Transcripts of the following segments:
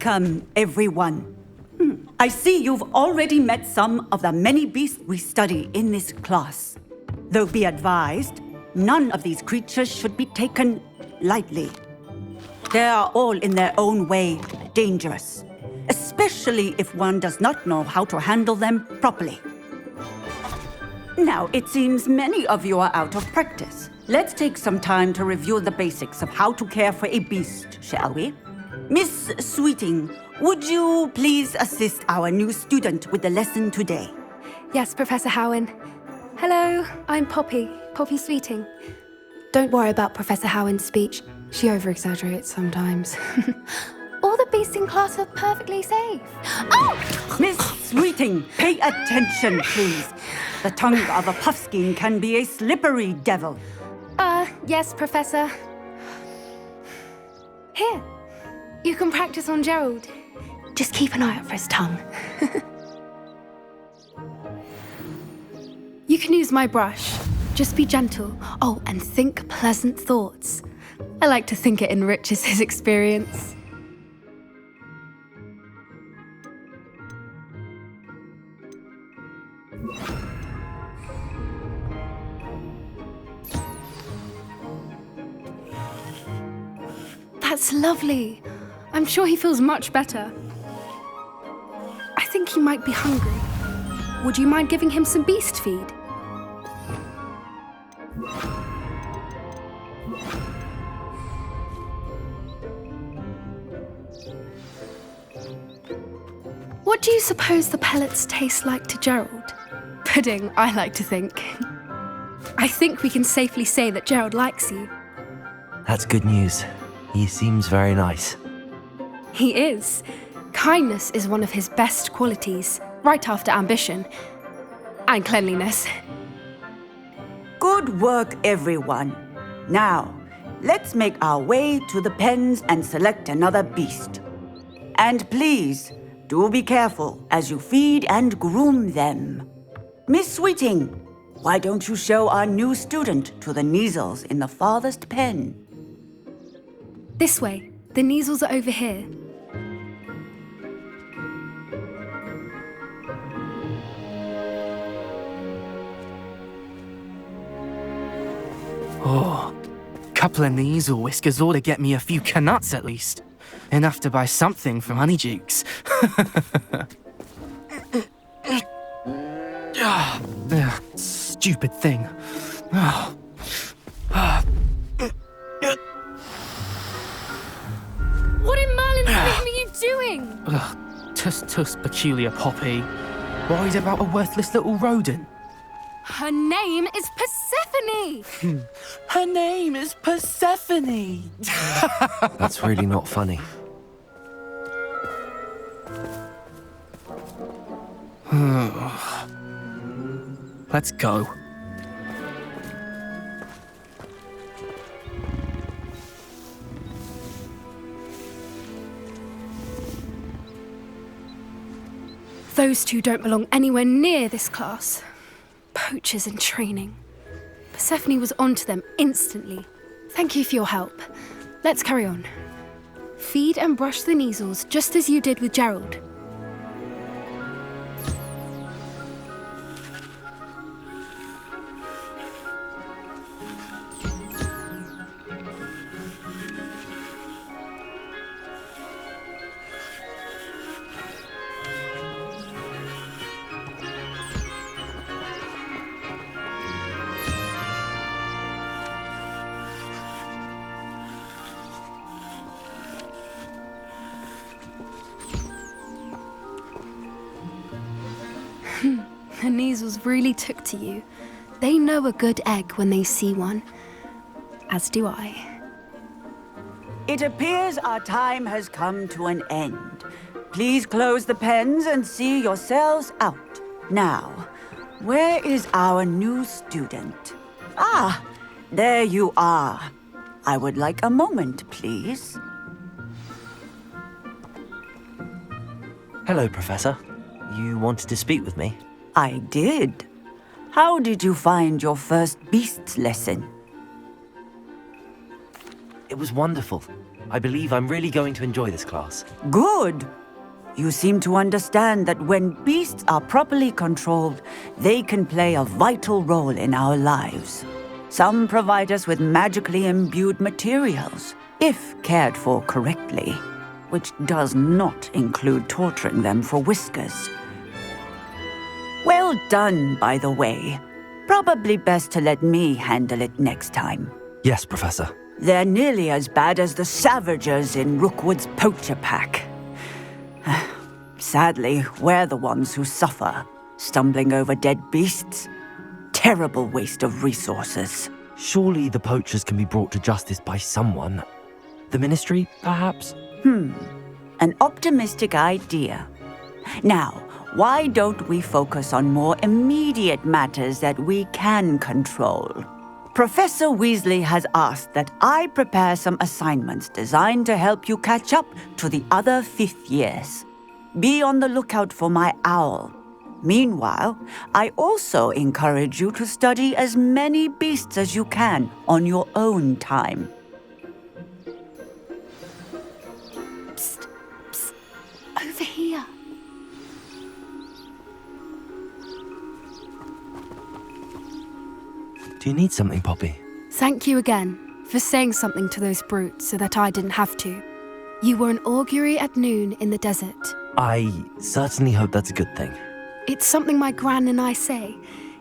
Welcome, everyone. I see you've already met some of the many beasts we study in this class. Though be advised, none of these creatures should be taken lightly. They are all in their own way dangerous, especially if one does not know how to handle them properly. Now, it seems many of you are out of practice. Let's take some time to review the basics of how to care for a beast, shall we? Miss Sweeting, would you please assist our new student with the lesson today? Yes, Professor Howen. Hello, I'm Poppy Sweeting. Don't worry about Professor Howen's speech. She over-exaggerates sometimes. All the beasts in class are perfectly safe. Oh! Miss Sweeting, pay attention, please. The tongue of a puffskein can be a slippery devil. Yes, Professor. Here, you can practice on Gerald. Just keep an eye out for his tongue. You can use my brush. Just be gentle. Oh, and think pleasant thoughts. I like to think it enriches his experience. That's lovely. I'm sure he feels much better. I think he might be hungry. Would you mind giving him some beast feed? What do you suppose the pellets taste like to Gerald? Pudding, I like to think. I think we can safely say that Gerald likes you. That's good news. He seems very nice. He is. Kindness is one of his best qualities, right after ambition. And cleanliness. Good work, everyone. Now, let's make our way to the pens and select another beast. And please, do be careful as you feed and groom them. Miss Sweeting, why don't you show our new student to the Neasels in the farthest pen? This way. The Neasels are over here. Oh, couple of Neasel whiskers ought to get me a few canuts at least. Enough to buy something from Honeydukes. Stupid thing. What in Merlin's name are you doing? Tuss, peculiar Poppy. Worried about a worthless little rodent. Her name is Persephone! Her name is Persephone! That's really not funny. Let's go. Those two don't belong anywhere near this class. Poachers in training. Persephone was onto them instantly. Thank you for your help. Let's carry on. Feed and brush the Neasels just as you did with Gerald. The Neasels really took to you. They know a good egg when they see one. As do I. It appears our time has come to an end. Please close the pens and see yourselves out. Now, where is our new student? Ah, there you are. I would like a moment, please. Hello, Professor. You wanted to speak with me? I did. How did you find your first beasts lesson? It was wonderful. I believe I'm really going to enjoy this class. Good. You seem to understand that when beasts are properly controlled, they can play a vital role in our lives. Some provide us with magically imbued materials, if cared for correctly, which does not include torturing them for whiskers. Well done, by the way. Probably best to let me handle it next time. Yes, Professor. They're nearly as bad as the Savagers in Rookwood's poacher pack. Sadly, we're the ones who suffer, stumbling over dead beasts. Terrible waste of resources. Surely the poachers can be brought to justice by someone. The Ministry, perhaps? An optimistic idea. Now, why don't we focus on more immediate matters that we can control? Professor Weasley has asked that I prepare some assignments designed to help you catch up to the other fifth years. Be on the lookout for my owl. Meanwhile, I also encourage you to study as many beasts as you can on your own time. Psst, psst, over here. Do you need something, Poppy? Thank you again for saying something to those brutes so that I didn't have to. You were an augury at noon in the desert. I certainly hope that's a good thing. It's something my gran and I say.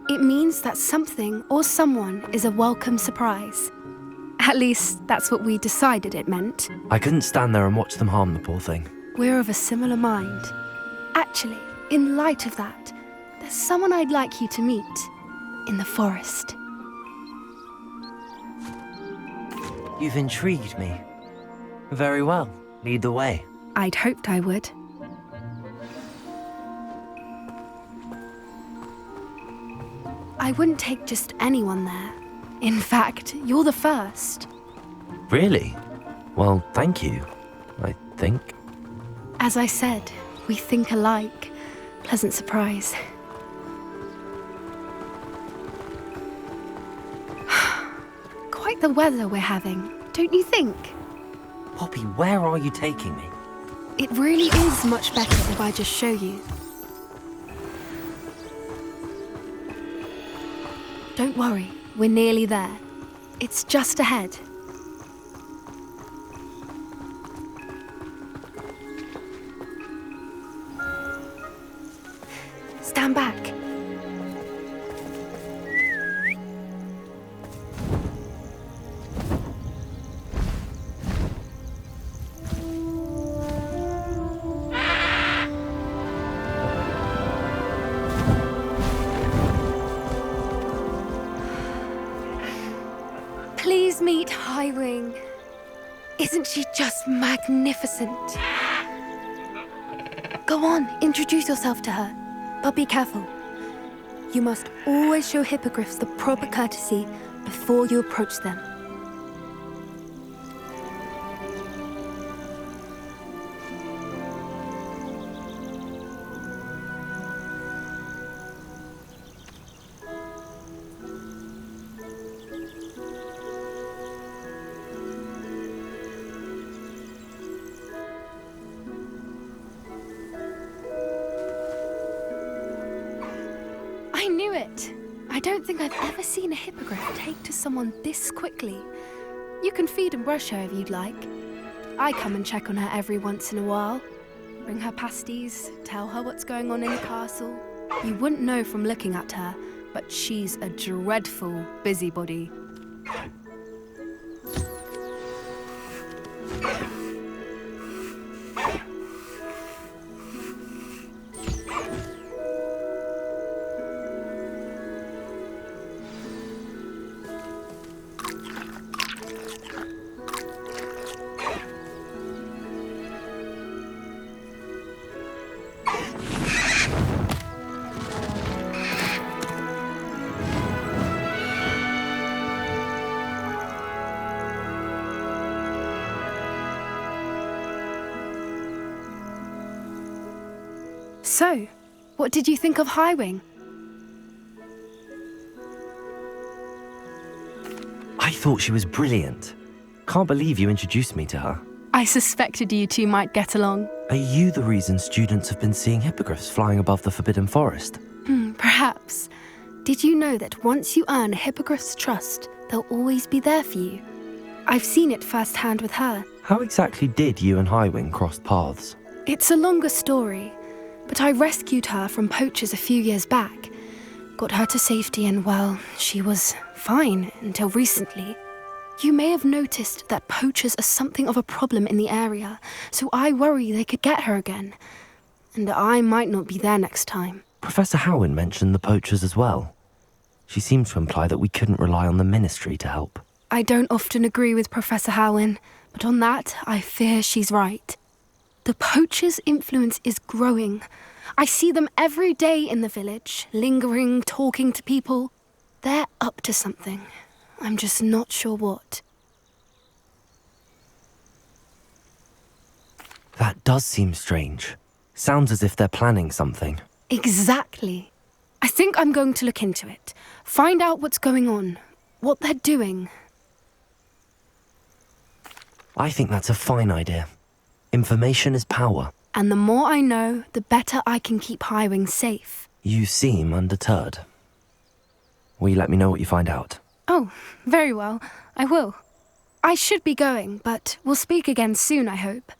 It means that something or someone is a welcome surprise. At least, that's what we decided it meant. I couldn't stand there and watch them harm the poor thing. We're of a similar mind. Actually, in light of that, there's someone I'd like you to meet in the forest. You've intrigued me. Very well. Lead the way. I'd hoped I would. I wouldn't take just anyone there. In fact, you're the first. Really? Well, thank you, I think. As I said, we think alike. Pleasant surprise. Quite the weather we're having, don't you think? Poppy, where are you taking me? It really is much better if I just show you. Don't worry, we're nearly there. It's just ahead. Stand back. Please meet Highwing. Isn't she just magnificent? Go on, introduce yourself to her. But be careful. You must always show hippogriffs the proper courtesy before you approach them. I knew it! I don't think I've ever seen a hippogriff take to someone this quickly. You can feed and brush her if you'd like. I come and check on her every once in a while. Bring her pasties, tell her what's going on in the castle. You wouldn't know from looking at her, but she's a dreadful busybody. So, what did you think of Highwing? I thought she was brilliant. Can't believe you introduced me to her. I suspected you two might get along. Are you the reason students have been seeing hippogriffs flying above the Forbidden Forest? Perhaps. Did you know that once you earn a hippogriff's trust, they'll always be there for you? I've seen it firsthand with her. How exactly did you and Highwing cross paths? It's a longer story, but I rescued her from poachers a few years back. Got her to safety and, well, she was fine until recently. You may have noticed that poachers are something of a problem in the area, so I worry they could get her again. And I might not be there next time. Professor Howin mentioned the poachers as well. She seemed to imply that we couldn't rely on the Ministry to help. I don't often agree with Professor Howin, but on that, I fear she's right. The poachers' influence is growing. I see them every day in the village, lingering, talking to people. They're up to something. I'm just not sure what. That does seem strange. Sounds as if they're planning something. Exactly. I think I'm going to look into it. Find out what's going on, what they're doing. I think that's a fine idea. Information is power. And the more I know, the better I can keep Highwing safe. You seem undeterred. Will you let me know what you find out? Oh, very well. I will. I should be going, but we'll speak again soon, I hope.